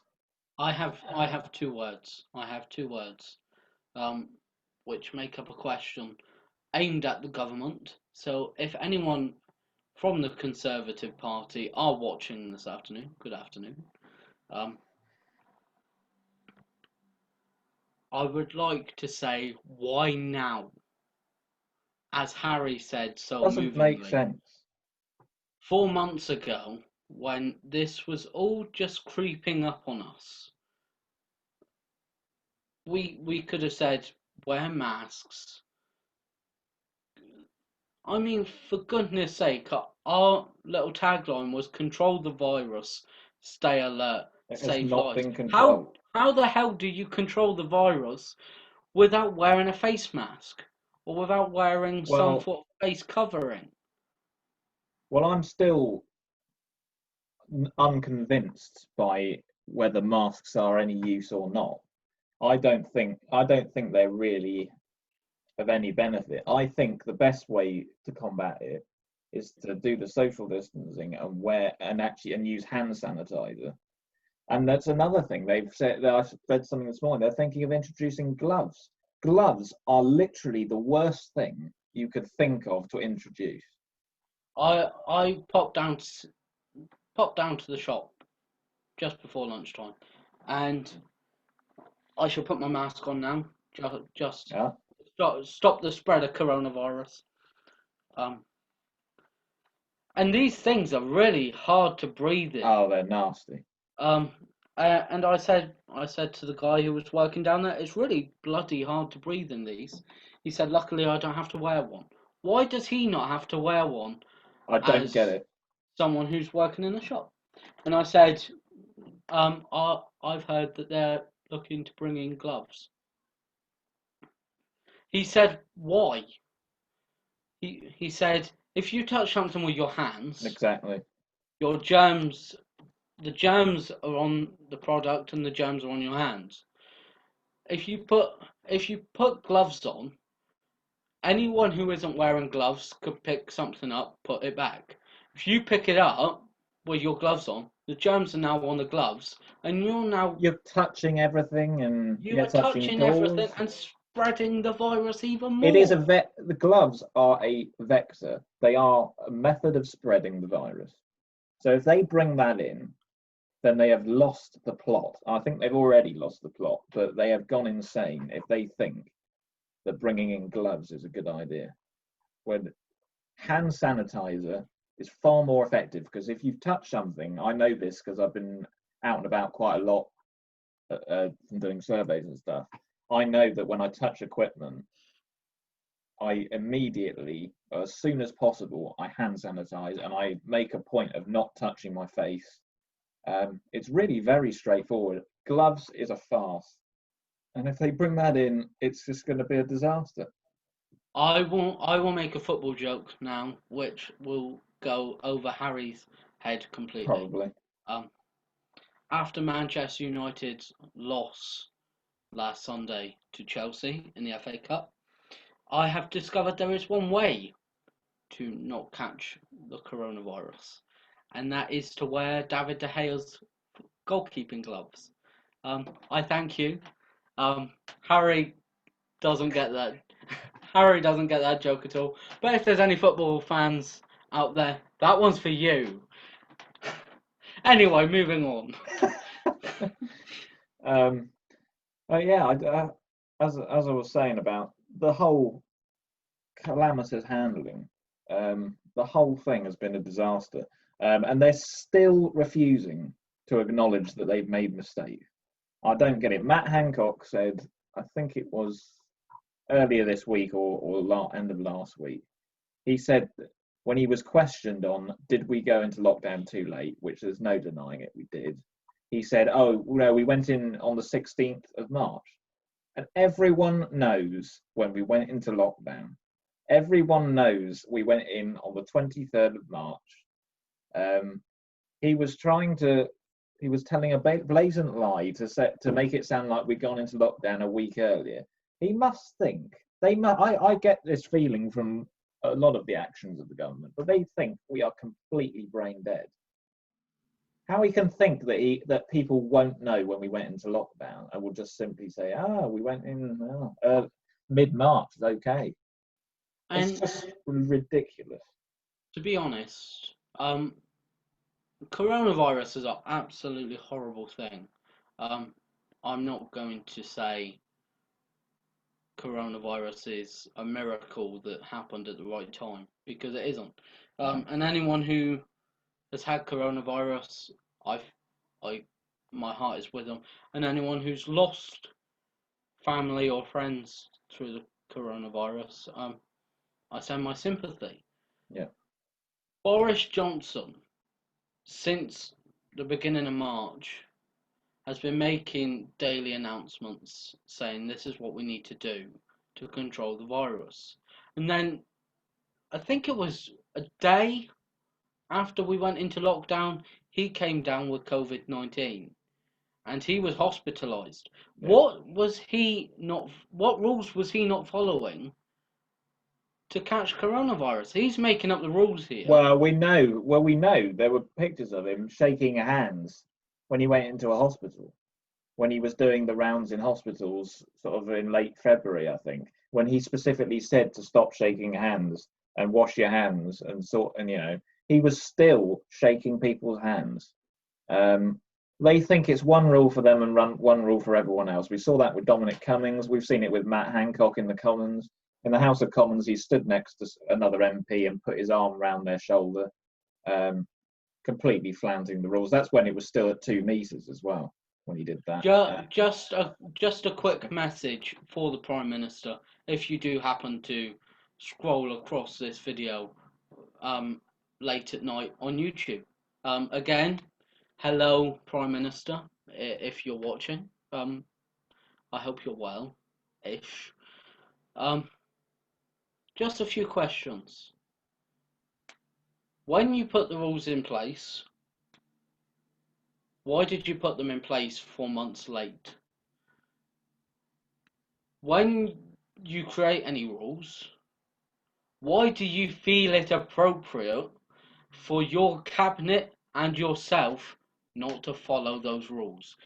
I have two words. Which make up a question aimed at the government. So if anyone from the Conservative Party are watching this afternoon, good afternoon. I would like to say, why now? As Harry said so doesn't make sense. 4 months ago, when this was all just creeping up on us, we could have said, wear masks. I mean, for goodness sake, our little tagline was control the virus, stay alert, save lives. How the hell do you control the virus without wearing a face mask or without wearing some sort of face covering? Well, I'm still unconvinced by whether masks are any use or not. I don't think they're really of any benefit. I think the best way to combat it is to do the social distancing and use hand sanitizer. And that's another thing they've said. I read something this morning. They're thinking of introducing gloves. Gloves are literally the worst thing you could think of to introduce. I popped down to the shop just before lunchtime, and I shall put my mask on now. Just stop the spread of coronavirus. And these things are really hard to breathe in. Oh, they're nasty. And I said to the guy who was working down there, it's really bloody hard to breathe in these. He said, luckily I don't have to wear one. Why does he not have to wear one? I don't get it. Someone who's working in a shop. And I said, I've heard that they're looking to bring in gloves. He said, why? He said, if you touch something with your hands, exactly, the germs are on the product and the germs are on your hands. If you put gloves on, anyone who isn't wearing gloves could pick something up, put it back. If you pick it up with your gloves on. The germs are now on the gloves, and You're touching everything, and you you're are touching touching everything doors. and spreading the virus even It is more. the gloves are a vector. They are a method of spreading the virus. So if they bring that in, then they have lost the plot. I think they've already lost the plot, but they have gone insane if they think that bringing in gloves is a good idea. When hand sanitizer is far more effective, because if you've touched something, I know this because I've been out and about quite a lot from doing surveys and stuff. I know that when I touch equipment, I immediately, as soon as possible, I hand sanitize and I make a point of not touching my face. It's really very straightforward. Gloves is a farce. And if they bring that in, it's just going to be a disaster. I will make a football joke now, which will go over Harry's head completely. Probably. Um, After Manchester United's loss last Sunday to Chelsea in the FA Cup, I have discovered there is one way to not catch the coronavirus, and that is to wear David De Gea's goalkeeping gloves. I thank you. Harry doesn't get that. Harry doesn't get that joke at all. But if there's any football fans out there, that one's for you. Anyway, moving on. Yeah, as I was saying about the whole calamitous handling, the whole thing has been a disaster, and they're still refusing to acknowledge that they've made mistakes. I don't get it. Matt Hancock said, I think it was earlier this week or end of last week, he said that when he was questioned on did we go into lockdown too late, which there's no denying it, we did. He said, "Oh no, we went in on the 16th of March," and everyone knows when we went into lockdown. Everyone knows we went in on the 23rd of March. He was he was telling a blatant lie to make it sound like we'd gone into lockdown a week earlier. He must think I get this feeling from a lot of the actions of the government, but they think we are completely brain dead. How he can think that people won't know when we went into lockdown and will just simply say, we went in mid-March, it's okay. It's And just ridiculous. to be honest, coronavirus is an absolutely horrible thing. I'm not going to say coronavirus is a miracle that happened at the right time, because it isn't. No. And anyone who has had coronavirus, I, my heart is with them. And anyone who's lost family or friends through the coronavirus, I send my sympathy. Yeah. Boris Johnson, since the beginning of March, has been making daily announcements saying this is what we need to do to control the virus. And then I think it was a day after we went into lockdown, he came down with COVID-19 and he was hospitalized. Yeah. What rules was he not following to catch coronavirus? He's making up the rules here. Well, we know there were pictures of him shaking hands when he went into a hospital, when he was doing the rounds in hospitals, sort of in late February, I think, when he specifically said to stop shaking hands and wash your hands and he was still shaking people's hands. They think it's one rule for them and one rule for everyone else. We saw that with Dominic Cummings. We've seen it with Matt Hancock in the Commons. In the House of Commons, he stood next to another MP and put his arm around their shoulder, completely flouting the rules. That's when it was still at 2 meters as well, when he did that. Just a quick message for the Prime Minister, if you do happen to scroll across this video late at night on YouTube. Again, hello, Prime Minister, if you're watching. I hope you're well-ish. Just a few questions. When you put the rules in place, why did you put them in place 4 months late? When you create any rules, why do you feel it appropriate for your cabinet and yourself not to follow those rules.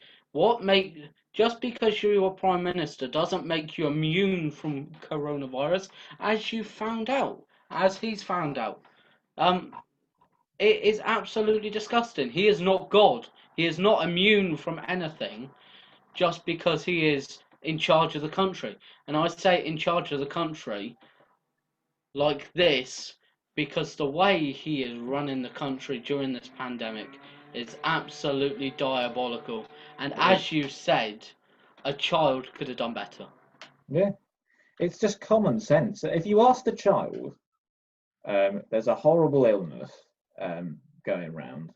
Just because you're a prime minister doesn't make you immune from coronavirus, as he's found out. It is absolutely disgusting. He is not God. He is not immune from anything just because he is in charge of the country. And I say in charge of the country like this because the way he is running the country during this pandemic is absolutely diabolical. And as you said, a child could have done better. Yeah, it's just common sense. If you asked a child, there's a horrible illness going around,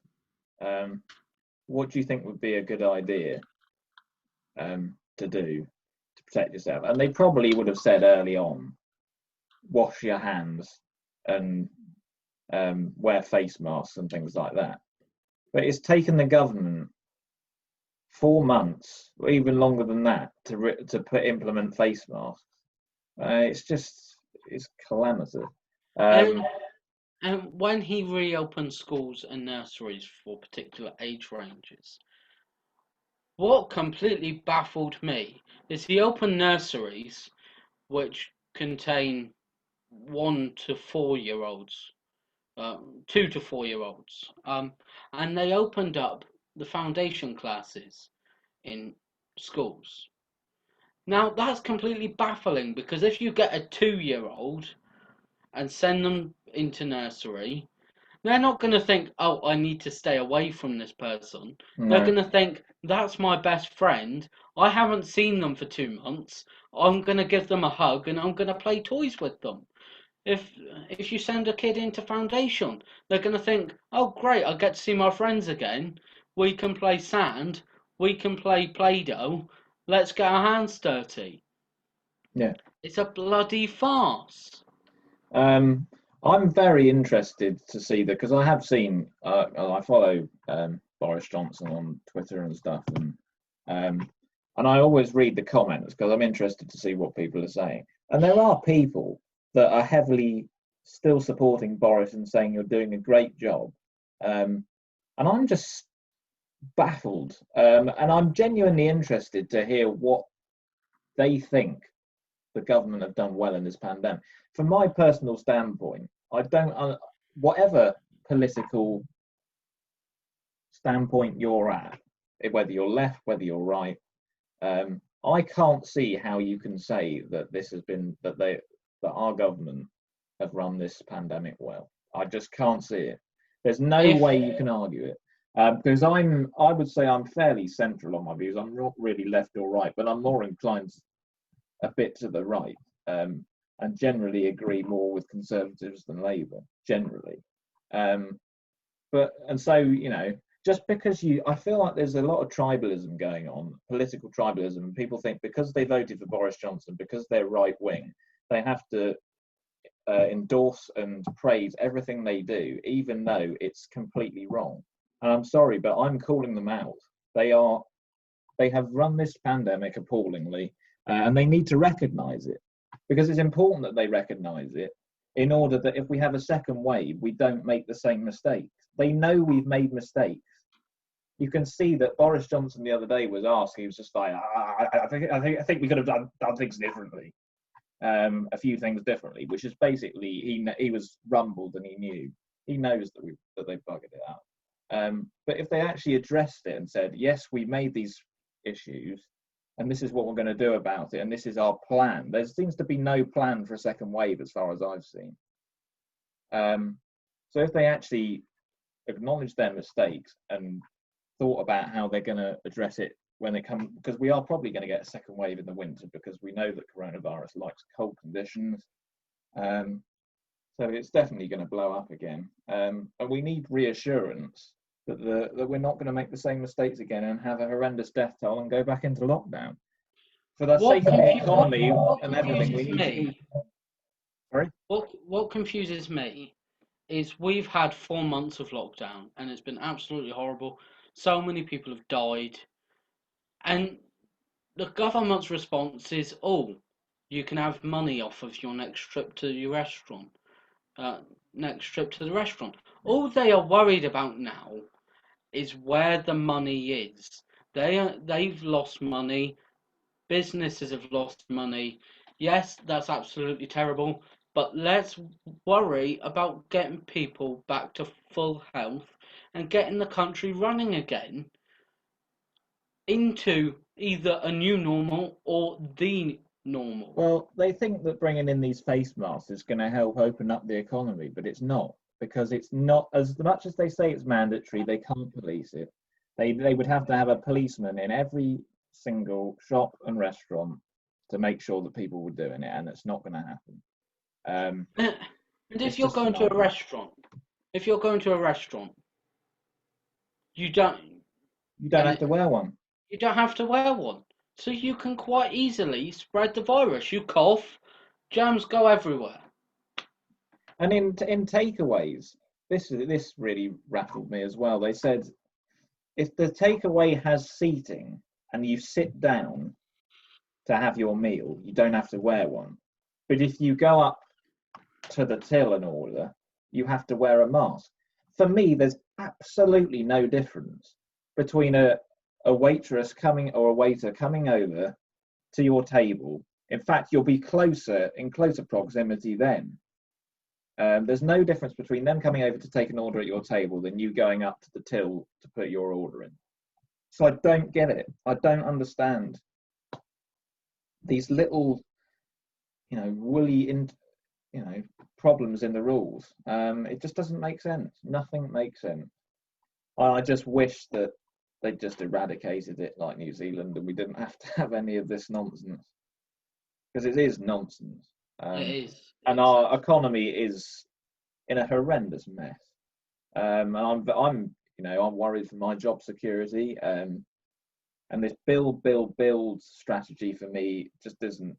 what do you think would be a good idea to do to protect yourself? And they probably would have said early on, wash your hands and wear face masks and things like that. But it's taken the government 4 months, or even longer than that, to implement face masks. It's calamity. And when he reopened schools and nurseries for particular age ranges, what completely baffled me is he opened nurseries which contain 1 to 4 year olds, 2 to 4 year olds, and they opened up the foundation classes in schools. Now that's completely baffling because if you get a 2-year-old and send them into nursery, they're not going to think, oh, I need to stay away from this person. No. They're going to think, that's my best friend. I haven't seen them for 2 months. I'm going to give them a hug and I'm going to play toys with them. If you send a kid into foundation, they're going to think, oh, great, I get to see my friends again. We can play sand. We can play Play-Doh. Let's get our hands dirty. Yeah. It's a bloody farce. I'm very interested to see that, because I have seen, I follow Boris Johnson on Twitter and stuff, and I always read the comments because I'm interested to see what people are saying. And there are people that are heavily still supporting Boris and saying you're doing a great job, and I'm just baffled, and I'm genuinely interested to hear what they think the government have done well in this pandemic. From my personal standpoint, I don't, whatever political standpoint you're at, whether you're left, whether you're right, I can't see how you can say that this has been that our government have run this pandemic well. I just can't see it. There's no way you can argue it. Because I would say I'm fairly central on my views. I'm not really left or right, but I'm more inclined a bit to the right, and generally agree more with Conservatives than Labour, generally. So, just because I feel like there's a lot of tribalism going on, political tribalism, and people think because they voted for Boris Johnson, because they're right wing, they have to endorse and praise everything they do, even though it's completely wrong. And I'm sorry, but I'm calling them out. They have run this pandemic appallingly, and they need to recognise it, because it's important that they recognise it in order that if we have a second wave, we don't make the same mistakes. They know we've made mistakes. You can see that Boris Johnson the other day was asked, he was just like, I think we could have done things differently, a few things differently, which is basically he was rumbled and he knows that they buggered it out. But if they actually addressed it and said, yes, we made these issues, and this is what we're going to do about it, and this is our plan. There seems to be no plan for a second wave as far as I've seen. So if they actually acknowledged their mistakes and thought about how they're going to address it when it comes, because we are probably going to get a second wave in the winter, because we know that coronavirus likes cold conditions. So it's definitely going to blow up again. And we need reassurance that we're not going to make the same mistakes again and have a horrendous death toll and go back into lockdown. For the sake of the economy and everything, we need to be... Sorry? What confuses me is we've had 4 months of lockdown and it's been absolutely horrible. So many people have died. And the government's response is, oh, you can have money off of your next trip to your restaurant. All they are worried about now is where the money is. They've lost money. Businesses have lost money. Yes, that's absolutely terrible. But let's worry about getting people back to full health and getting the country running again into either a new normal or the normal. Well, they think that bringing in these face masks is going to help open up the economy, but it's not, because it's not. As much as they say it's mandatory, they can't police it. They would have to have a policeman in every single shop and restaurant to make sure that people were doing it, and it's not going to happen. And It's if you're just going to a not. restaurant, if you're going to a restaurant, you don't, You don't and have to wear one. you don't have to wear one. So you can quite easily spread the virus. You cough, germs go everywhere. And in takeaways, this really rattled me as well. They said if the takeaway has seating and you sit down to have your meal, you don't have to wear one. But if you go up to the till and order, you have to wear a mask. For me, there's absolutely no difference between a waitress coming or a waiter coming over to your table. In fact, you'll be in closer proximity then. There's no difference between them coming over to take an order at your table than you going up to the till to put your order in. So I don't get it. I don't understand these little, woolly, problems in the rules. It just doesn't make sense. Nothing makes sense. I just wish that they just eradicated it like New Zealand and we didn't have to have any of this nonsense, because it is nonsense. It is. And our economy is in a horrendous mess. And I'm worried for my job security. And this build strategy for me just isn't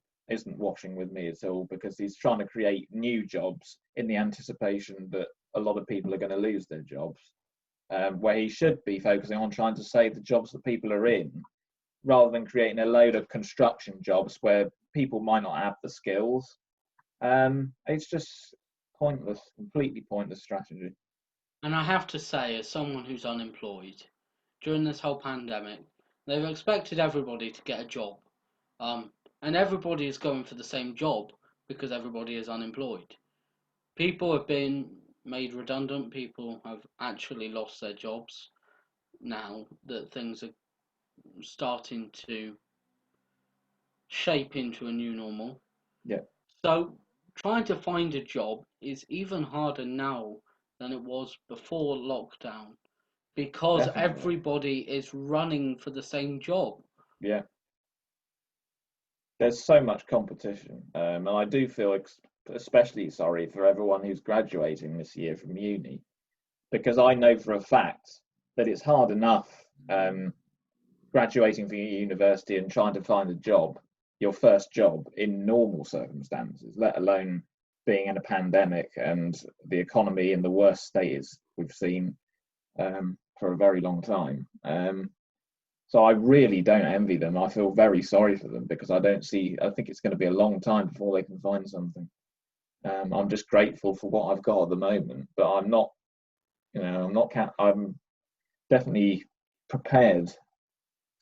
washing with me at all, because he's trying to create new jobs in the anticipation that a lot of people are going to lose their jobs. Where he should be focusing on trying to save the jobs that people are in, rather than creating a load of construction jobs where people might not have the skills. It's just pointless, completely pointless strategy. And I have to say, as someone who's unemployed, during this whole pandemic, they've expected everybody to get a job. And everybody is going for the same job because everybody is unemployed. People have been made redundant. People have actually lost their jobs now that things are starting to shape into a new normal. Yeah, So trying to find a job is even harder now than it was before lockdown, because definitely. everybody is running for the same job. Yeah, there's so much competition, and I do feel especially sorry for everyone who's graduating this year from uni, because I know for a fact that it's hard enough graduating from university and trying to find a job, your first job in normal circumstances, let alone being in a pandemic and the economy in the worst state we've seen for a very long time. So I really don't envy them. I feel very sorry for them, because I think it's going to be a long time before they can find something. I'm just grateful for what I've got at the moment, but I'm definitely prepared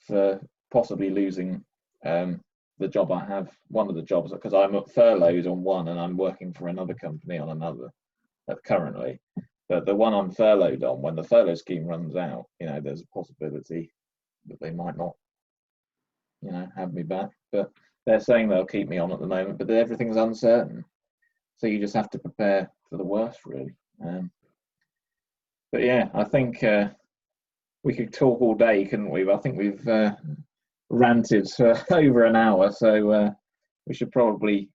for possibly losing the job I have, one of the jobs, because I'm furloughed on one and I'm working for another company on another currently. But the one I'm furloughed on, when the furlough scheme runs out, there's a possibility that they might not, have me back. But they're saying they'll keep me on at the moment, but everything's uncertain. So you just have to prepare for the worst, really. But yeah, I think we could talk all day, couldn't we? But I think we've ranted for over an hour, so we should probably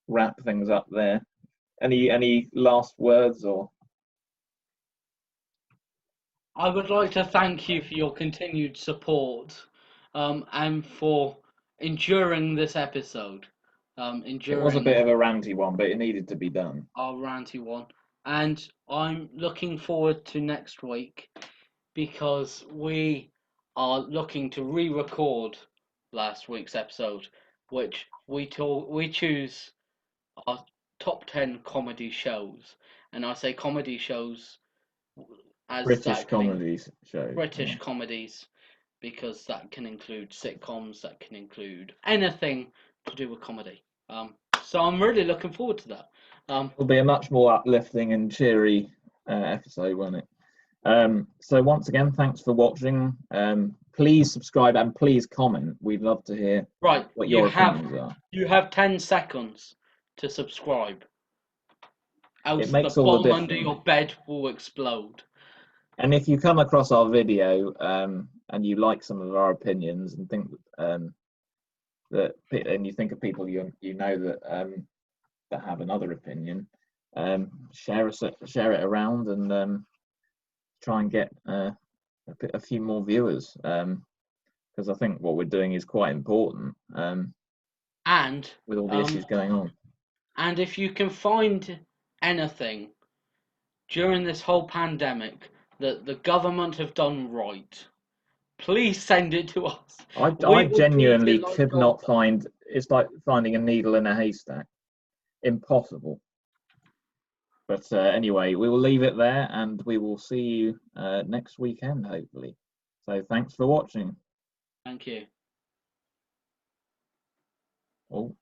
wrap things up there. Any last words or? I would like to thank you for your continued support, and for enduring this episode, It was a enduring bit of a ranty one, but it needed to be done. our ranty one. And I'm looking forward to next week, because we are looking to re-record last week's episode, which we choose our top 10 comedy shows. And I say comedy shows as British that can comedies show. British comedies, because that can include sitcoms, that can include anything to do with comedy. So I'm really looking forward to that. It'll be a much more uplifting and cheery episode, won't it? So once again, thanks for watching. Please subscribe and please comment. We'd love to hear Right, what your opinions are. you have 10 seconds to subscribe, It else the makes all the bomb under difference. your bed will explode. And if you come across our video and you like some of our opinions and think and you think of people you know that have another opinion, share it around and try and get a few more viewers, because I think what we're doing is quite important And with all the issues going on. And if you can find anything during this whole pandemic that the government have done right, please send it to us. I We will treat genuinely it like could gold. not find. It's like finding a needle in a haystack. Impossible. But anyway, we will leave it there, and we will see you next weekend, hopefully. So thanks for watching. Thank you. Oh.